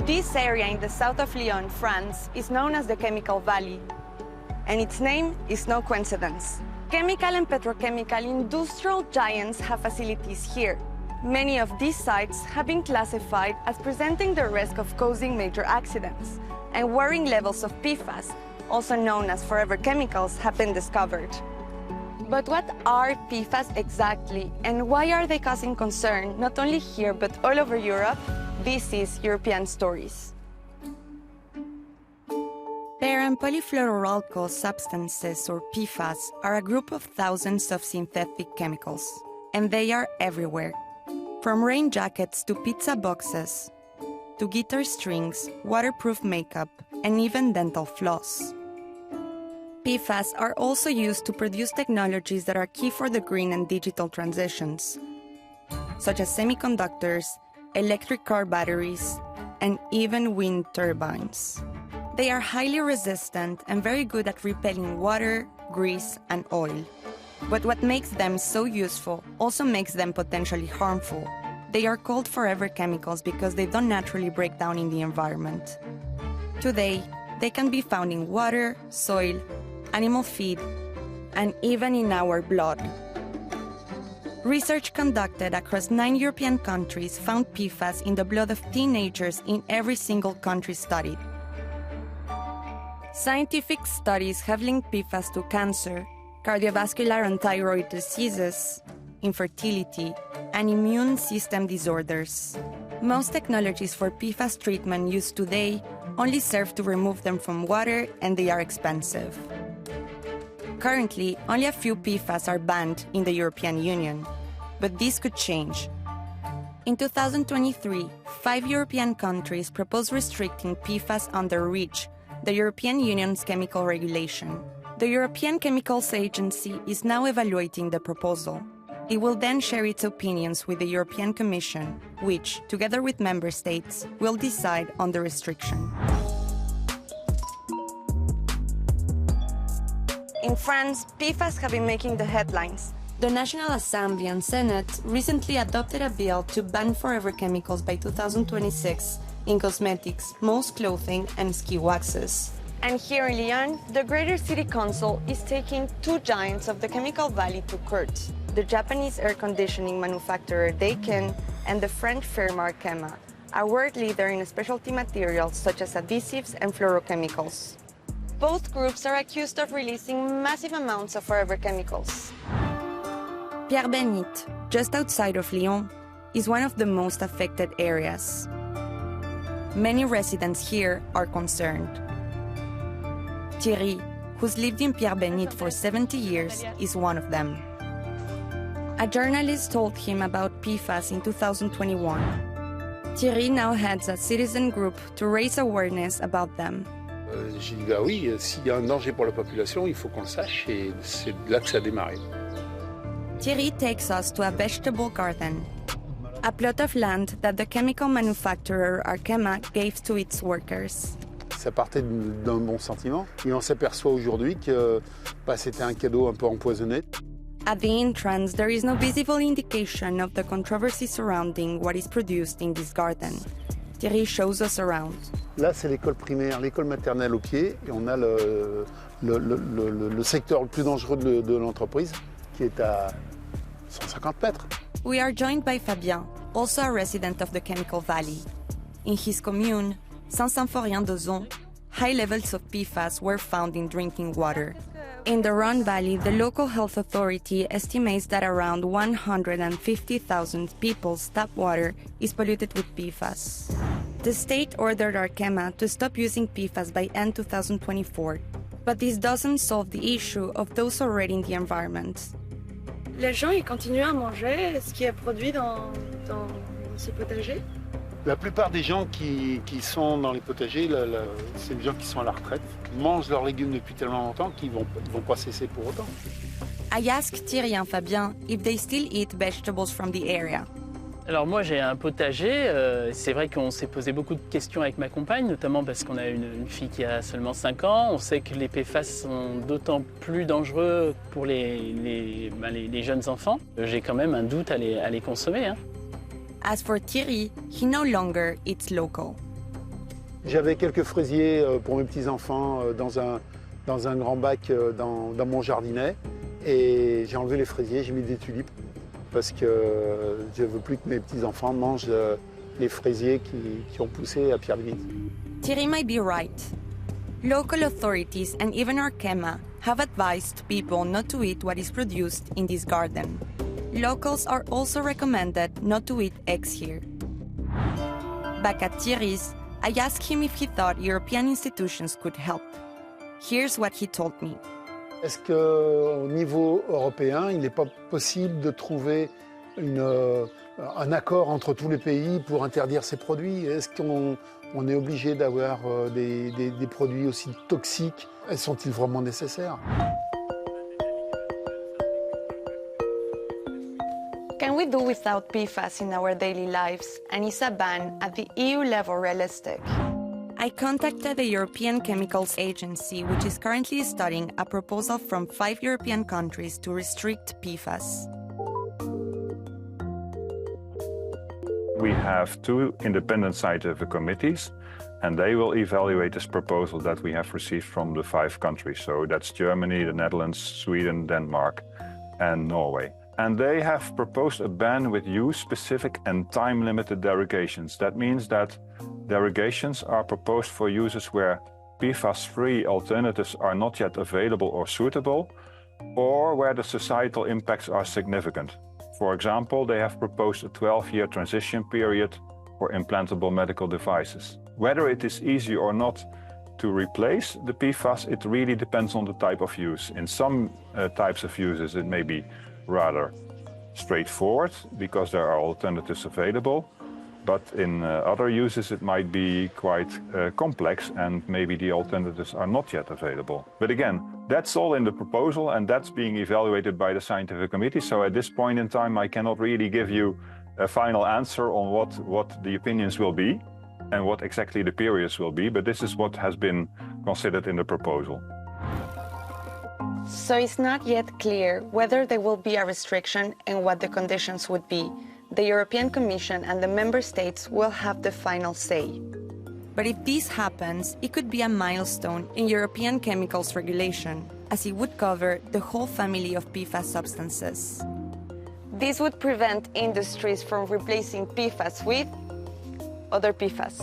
This area in the south of Lyon, France, is known as the Chemical Valley, and its name is no coincidence. Chemical and petrochemical industrial giants have facilities here. Many of these sites have been classified as presenting the risk of causing major accidents, and worrying levels of PFAS, also known as forever chemicals, have been discovered. But what are PFAS exactly, and why are they causing concern not only here but all over Europe? This is European Stories. Per- and polyfluoroalkyl substances, or PFAS, are a group of thousands of synthetic chemicals, and they are everywhere. From rain jackets to pizza boxes, to guitar strings, waterproof makeup, and even dental floss. PFAS are also used to produce technologies that are key for the green and digital transitions, such as semiconductors, electric car batteries, and even wind turbines. They are highly resistant and very good at repelling water, grease, and oil. But what makes them so useful also makes them potentially harmful. They are called forever chemicals because they don't naturally break down in the environment. Today, they can be found in water, soil, animal feed, and even in our blood. Research conducted across 9 European countries found PFAS in the blood of teenagers in every single country studied. Scientific studies have linked PFAS to cancer, cardiovascular and thyroid diseases, infertility, and immune system disorders. Most technologies for PFAS treatment used today only serve to remove them from water, and they are expensive. Currently, only a few PFAS are banned in the European Union, but this could change. In 2023, 5 European countries proposed restricting PFAS under REACH, the European Union's chemical regulation. The European Chemicals Agency is now evaluating the proposal. It will then share its opinions with the European Commission, which, together with member states, will decide on the restriction. In France, PFAS have been making the headlines. The National Assembly and Senate recently adopted a bill to ban forever chemicals by 2026 in cosmetics, most clothing, and ski waxes. And here in Lyon, the Greater City Council is taking 2 giants of the Chemical Valley to court: the Japanese air conditioning manufacturer Daikin and the French firm Arkema, a world leader in specialty materials such as adhesives and fluorochemicals. Both groups are accused of releasing massive amounts of forever chemicals. Pierre-Bénite, just outside of Lyon, is one of the most affected areas. Many residents here are concerned. Thierry, who's lived in Pierre-Bénite for 70 years, is one of them. A journalist told him about PFAS in 2021. Thierry now heads a citizen group to raise awareness about them. J'ai dit, bah oui, s'il y a un danger pour la population, il faut qu'on le sache, et c'est là que ça a démarré. Thierry takes us to a vegetable garden, a plot of land that the chemical manufacturer Arkema gave to its workers. Ça partait d'un bon sentiment, et on s'aperçoit aujourd'hui que c'était un cadeau un peu empoisonné. At the entrance, there is no visible indication of the controversy surrounding what is produced in this garden. Thierry shows us around. Là, c'est l'école primaire, l'école maternelle au pied, et on a le secteur le plus dangereux de l'entreprise, qui est à 150 mètres. We are joined by Fabien, also a resident of the Chemical Valley. In his commune, Saint-Symphorien-d'Ozon, high levels of PFAS were found in drinking water. In the Rhône Valley, the local health authority estimates that around 150,000 people's tap water is polluted with PFAS. The state ordered Arkema to stop using PFAS by end 2024, but this doesn't solve the issue of those already in the environment. Les gens, ils continuent à manger ce qui est produit dans ce potager? La plupart des gens qui sont dans les potagers, c'est des gens qui sont à la retraite, mangent leurs légumes depuis tellement longtemps qu'ils vont pas cesser pour autant. I asked Thierry and Fabien if they still eat vegetables from the area. Alors moi j'ai un potager, c'est vrai qu'on s'est posé beaucoup de questions avec ma compagne, notamment parce qu'on a une fille qui a seulement 5 ans. On sait que les PFAS sont d'autant plus dangereux pour les jeunes enfants. J'ai quand même un doute à les consommer. As for Thierry, he no longer eats local. J'avais quelques fraisiers pour mes petits-enfants dans un grand bac dans mon jardinet. Et j'ai enlevé les fraisiers, j'ai mis des tulipes. Parce que je ne veux plus que mes petits-enfants mangent les fraisiers qui ont poussé à Pierre-Bénite. Thierry might be right. Local authorities and even Arkema have advised people not to eat what is produced in this garden. Locals are also recommended not to eat eggs here. Back at Thierry's, I asked him if he thought European institutions could help. Here's what he told me. Est-ce qu'au niveau européen, il n'est pas possible de trouver un accord entre tous les pays pour interdire ces produits? Est-ce qu'on est obligé d'avoir des produits aussi toxiques? Sont-ils vraiment nécessaires? Can we do without PFAS in our daily lives? And is a ban at the EU level realistic? I contacted the European Chemicals Agency, which is currently studying a proposal from 5 European countries to restrict PFAS. We have 2 independent scientific committees, and they will evaluate this proposal that we have received from the 5 countries. So that's Germany, the Netherlands, Sweden, Denmark, and Norway. And they have proposed a ban with use-specific and time-limited derogations. That means that derogations are proposed for uses where PFAS-free alternatives are not yet available or suitable, or where the societal impacts are significant. For example, they have proposed a 12-year transition period for implantable medical devices. Whether it is easy or not to replace the PFAS, it really depends on the type of use. In some types of uses, it may be rather straightforward because there are alternatives available. But in other uses, it might be quite complex and maybe the alternatives are not yet available. But again, that's all in the proposal and that's being evaluated by the scientific committee. So at this point in time, I cannot really give you a final answer on what the opinions will be and what exactly the periods will be. But this is what has been considered in the proposal. So it's not yet clear whether there will be a restriction and what the conditions would be. The European Commission and the member states will have the final say. But if this happens, it could be a milestone in European chemicals regulation, as it would cover the whole family of PFAS substances. This would prevent industries from replacing PFAS with other PFAS.